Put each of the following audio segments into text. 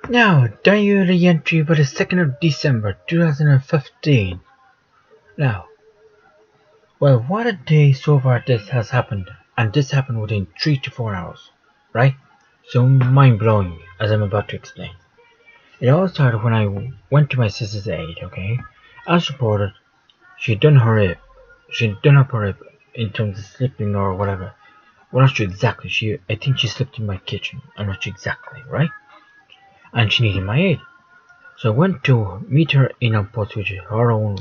Now, diary entry for the 2nd of December 2015. Now, well, what a day so far this has happened, and this happened within 3 to 4 hours, right? So mind-blowing, as I'm about to explain. It all started when I went to my sister's aid, okay? As reported, she'd done her hip. She'd done up her hip in terms of slipping or whatever. Well, not sure exactly. I think she slipped in my kitchen. I'm not sure exactly, right? And she needed my aid. So I went to meet her in Outpost, which is her own,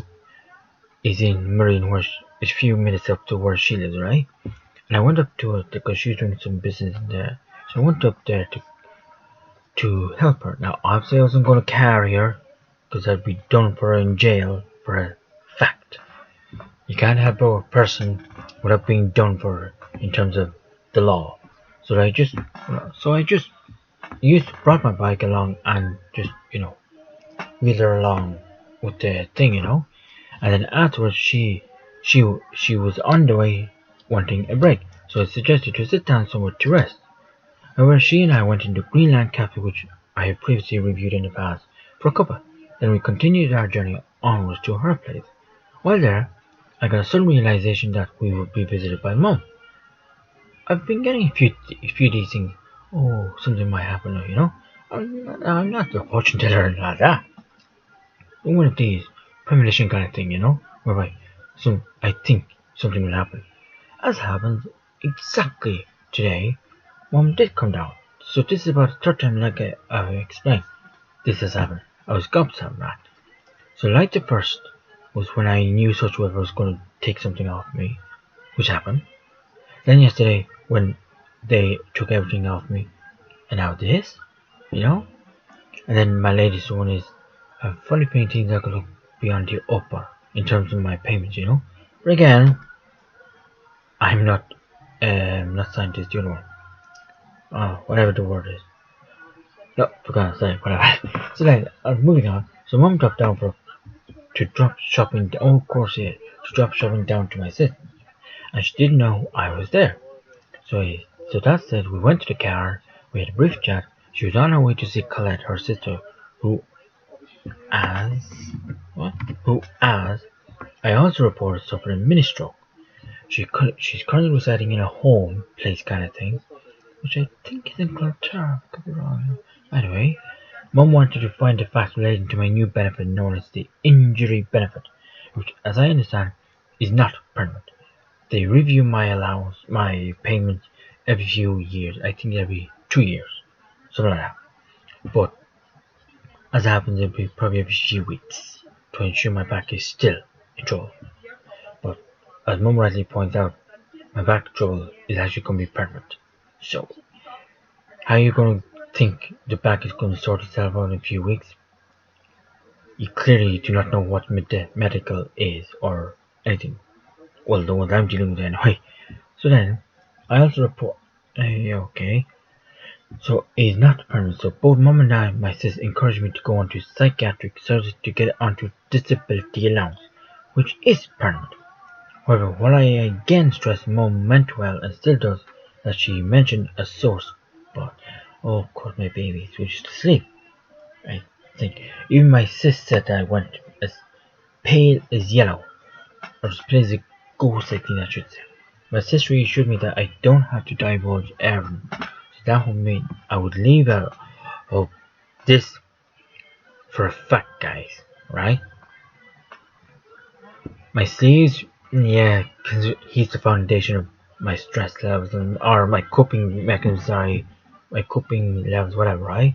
is in Marine, where it's a few minutes up to where she lives, right? And I went up to her because she was doing some business in there. So I went up there to help her. Now, obviously, I wasn't going to carry her because I'd be done for her in jail for a fact. You can't help a person without being done for her in terms of the law. So I just brought my bike along and just wheeled her along with the thing. And then afterwards, she was on the way wanting a break. So I suggested to sit down somewhere to rest. However, she and I went into Greenland Cafe, which I have previously reviewed in the past, for a cuppa. Then we continued our journey onwards to her place. While there, I got a sudden realization that we would be visited by Mum. I've been getting a few of these things. Oh, something might happen now. I'm not the fortune teller like that. One of these premonition kind of thing, whereby I think something will happen. As happens, exactly today, Mom did come down. So this is about the third time, like I explained, this has happened. I was gobsmacked, right? So like the first was when I knew such whoever was going to take something off me, which happened. Then yesterday when they took everything off me, and now this. And then my latest one is funny paintings that could look beyond the upper in terms of my payments. But again, I'm not scientist, you know. Whatever the word is. No, forgot, sorry, whatever. So then, moving on. So Mum dropped down to drop shopping. Oh, of course, yeah, to drop shopping down to my sister, and she didn't know I was there. So that said, we went to the car. We had a brief chat. She was on her way to see Colette, her sister, who, as what? Who, as I also reported, suffered a mini stroke. She's currently residing in a home place kind of thing, which I think is in Clontara. Could be wrong. Anyway, Mum wanted to find the facts relating to my new benefit known as the injury benefit, which, as I understand, is not permanent. They review my allowance, my payments every few years. I think every 2 years, something like that. But as happens, it'll be probably every few weeks to ensure my back is still in trouble. But as Mum rightly points out, my back trouble is actually going to be permanent. So, how are you going to think the back is going to sort itself out in a few weeks? You clearly do not know what medical is or anything. Well, the ones I'm dealing with anyway. So then, I also report. Okay. So it's not permanent. So both Mum and my sister, encouraged me to go onto psychiatric services to get onto disability allowance, which is permanent. However, while I again stress Mum meant well and still does, that she mentioned a source, but oh, of course my baby switched to sleep. I think even my sis said that I went as pale as yellow, or as pale as a ghost, I think I should say. My sister reassured me that I don't have to divulge everything, so that would mean I would leave out of this for a fact, guys, right? My sleeves, yeah, because he's the foundation of my stress levels or my coping mechanisms, my coping levels, whatever, right?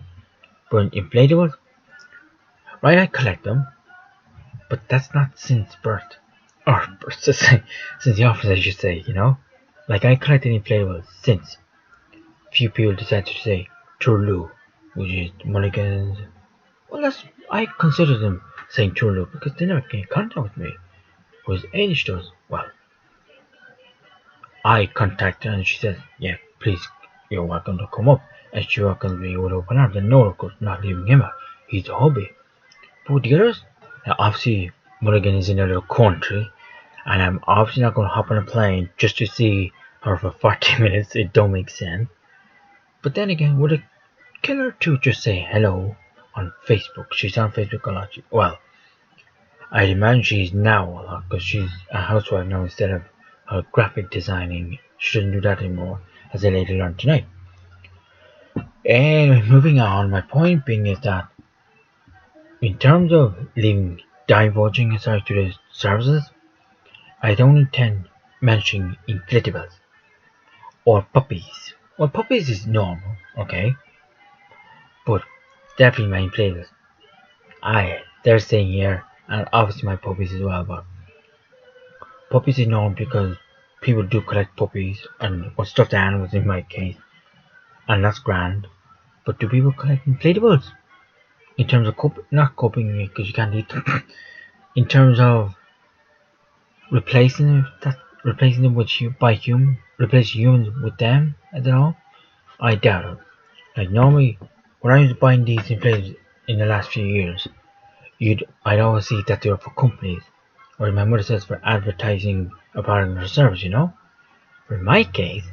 But inflatables, right, I collect them, but that's not since birth. Or since the office, I should say. Like, I collected inflatables since few people decided to say Turlu, which is Mulligan's. Well, I consider them saying Turlu because they never came in contact with me. Whereas Anish does, well, I contact her and she says, yeah, please, you're welcome to come up. And she welcomes me with open arms. And no, of course, not leaving him out. He's a hobby. But with the others, now obviously, Mulligan is in a little country. And I'm obviously not going to hop on a plane just to see her for 40 minutes. It don't make sense. But then again, would a killer to just say hello on Facebook. She's on Facebook a lot. Well, I imagine she's now a lot because she's a housewife now instead of her graphic designing. She doesn't do that anymore, as I later learned tonight. And moving on, my point being is that in terms of divulging aside to the services, I don't intend mentioning inflatables or puppies. Well, puppies is normal, okay, but definitely my inflatables. They're staying here, and obviously my puppies as well. But puppies is normal because people do collect puppies and or stuffed animals in my case, and that's grand. But do people collect inflatables? In terms of not coping because you can't eat them. In terms of replacing them with replace humans with them. I don't know. I doubt it. Like normally, when I was buying these inflatables in the last few years, I'd always see that they were for companies, or my mother says for advertising a product or service. But in my case,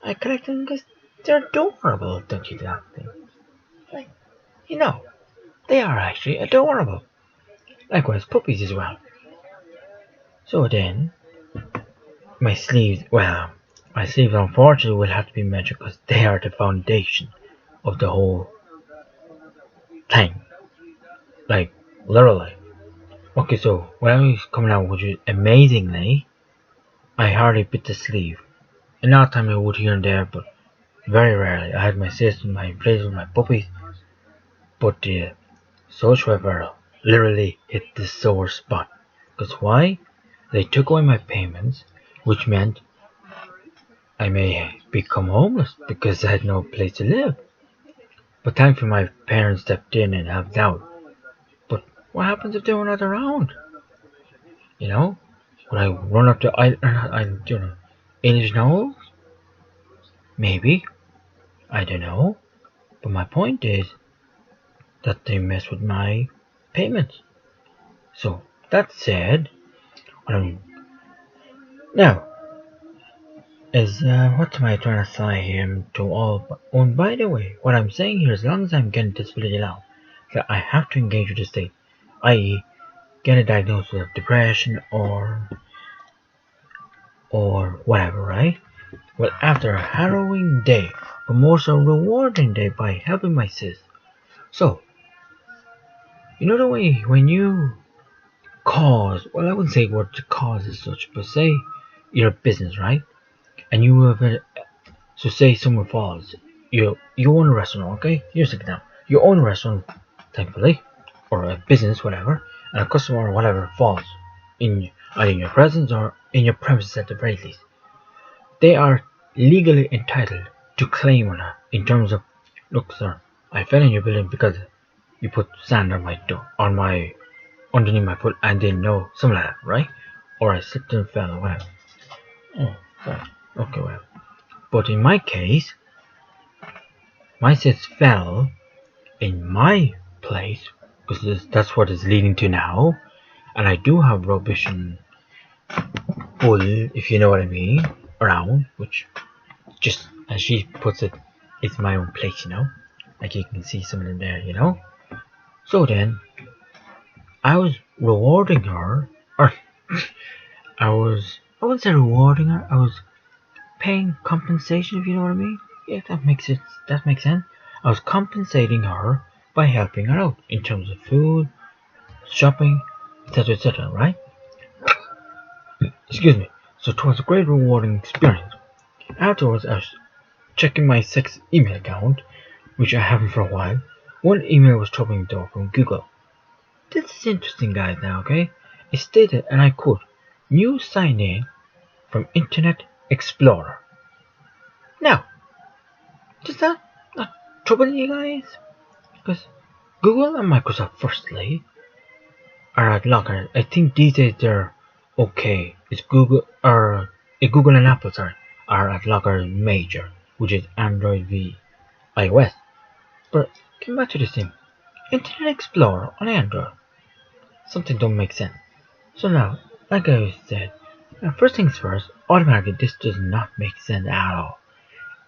I collect them because they're adorable. Don't you think? Like, they are actually adorable. Likewise, puppies as well. So then, my sleeves, unfortunately will have to be mentioned because they are the foundation of the whole thing. Like, literally. Okay, so when I was coming out, which is amazingly, I hardly bit the sleeve. Another time I would here and there, but very rarely. I had my sister, my place with my puppies, but the social referral literally hit the sore spot. Because why? They took away my payments, which meant I may become homeless because I had no place to live. But thankfully my parents stepped in and helped out. But what happens if they were not around? Would I run up to English Knowles? Maybe. I don't know. But my point is that they mess with my payments. So that said, now what am I trying to say here to all? And by the way, what I'm saying here, as long as I'm getting disability allowance, that I have to engage with the state, i.e., get a diagnosis of depression or whatever, right? Well, after a harrowing day, but more so rewarding day by helping my sis. So, the way when you cause, well, I wouldn't say what the cause is such, but say you're a business, right? And you have so say someone falls, you own a restaurant, okay? Here's an example. You own a restaurant, thankfully, or a business, whatever, and a customer or whatever falls either in your presence or in your premises at the very least. They are legally entitled to claim on that in terms of, look, sir, I fell in your building because you put sand on my door, underneath my foot, and didn't know, something like that, right? Or I slipped and fell or whatever. Oh, sorry. Okay, well. But in my case, my sis fell in my place, because that's what it's leading to now, and I do have rubbish and bull, if you know what I mean, around, which, just as she puts it, it's my own place, like you can see some of them there, So then, I was rewarding her, or I wouldn't say rewarding her, I was paying compensation, if you know what I mean. Yeah, that makes sense. I was compensating her by helping her out in terms of food, shopping, etc., right? Excuse me. So it was a great rewarding experience. Afterwards, I was checking my sex email account, which I haven't for a while. One email was troubling the door from Google. This is interesting, guys, now, okay? It stated, and I quote, "New sign-in from Internet Explorer." Now, does that not trouble you guys? Because Google and Microsoft, firstly, are at locker. I think these days they're okay. It's Google and Apple, are at locker major, which is Android v iOS. But come back to this thing. Internet Explorer on Android. Something don't make sense. So now, like I said, first things first, automatically this does not make sense at all.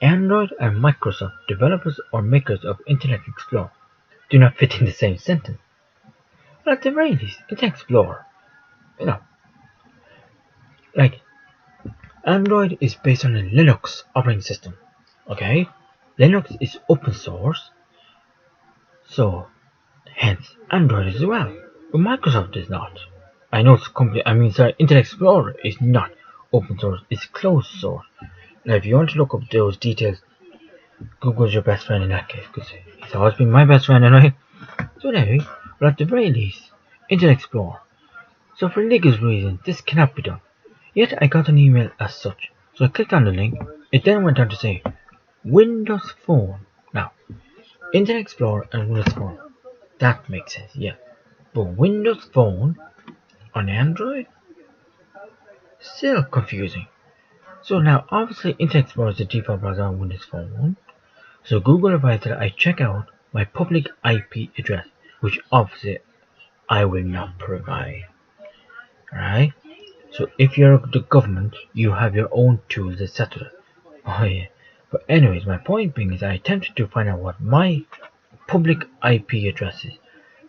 Android and Microsoft, developers or makers of Internet Explorer, do not fit in the same sentence. But at the very least, Internet Explorer, you know, like Android is based on a Linux operating system. Okay, Linux is open source, so hence Android as well. But Microsoft is not. I know it's Internet Explorer is not open source; it's closed source. Now, if you want to look up those details, Google's your best friend in that case, because he's always been my best friend anyway. So anyway, but at the very least, Internet Explorer. So for legal reasons, this cannot be done. Yet I got an email as such. So I clicked on the link. It then went on to say, Windows Phone. Now, Internet Explorer and Windows Phone. That makes sense, yeah. But Windows Phone on Android? Still confusing. So now, obviously, Internet Explorer is the default browser on Windows Phone. So Google advised that I check out my public IP address, which obviously I will not provide. Alright? So if you're the government, you have your own tools, etc. Oh yeah. But anyways, my point being is I attempted to find out what my public IP address is.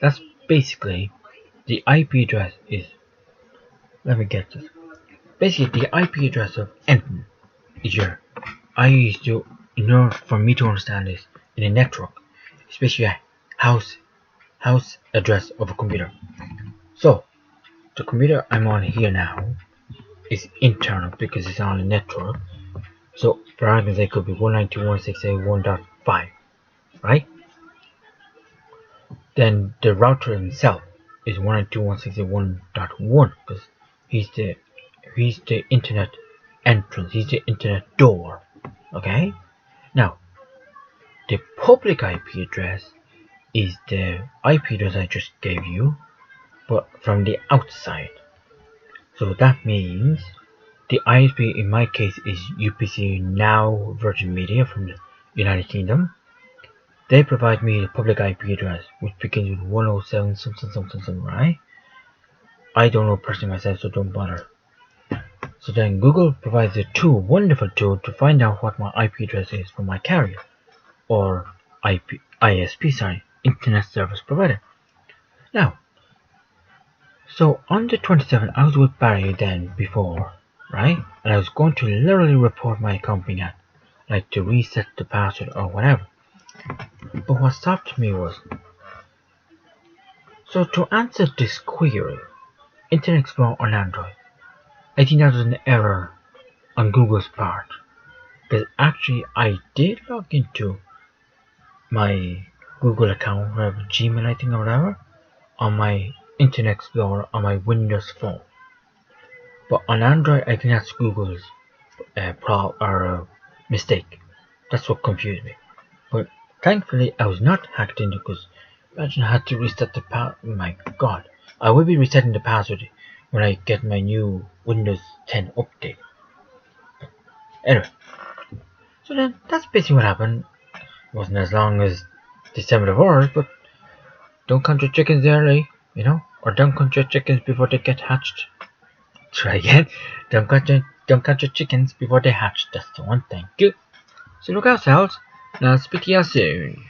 That's basically the IP address is. Let me get this. Basically, the IP address of anything is your. I used to, for me to understand this in a network, especially a house address of a computer. So the computer I'm on here now is internal because it's on a network. So for argument's sake, it could be 192.168.1.5, right? Then the router himself is 192.168.1.1 because he's the internet entrance, he's the internet door. Okay? Now, the public IP address is the IP address I just gave you, but from the outside. So that means the ISP in my case is UPC Now Virgin Media from the United Kingdom. They provide me the public IP address, which begins with 107 something, right? I don't know personally myself, so don't bother. So then Google provides a wonderful tool to find out what my IP address is from my carrier, or ISP, Internet Service Provider. Now, so on the 27th, I was with Barry then before, right? And I was going to literally report my account being hacked, like to reset the password or whatever. But what stopped me was, so to answer this query, Internet Explorer on Android, I think that was an error on Google's part. Because actually I did log into my Google account, whatever, Gmail I think or whatever, on my Internet Explorer on my Windows phone. But on Android I think that's Google's mistake. That's what confused me. But thankfully I was not hacked into, because imagine I had to reset the password. My god. I will be resetting the password when I get my new Windows 10 update. Anyway, so then that's basically what happened. It wasn't as long as December the 4th, but don't count your chickens early, or don't count your chickens before they get hatched. Try again. Don't count your chickens before they hatch. That's the one thing. Good. So look ourselves, and I'll speak to you soon.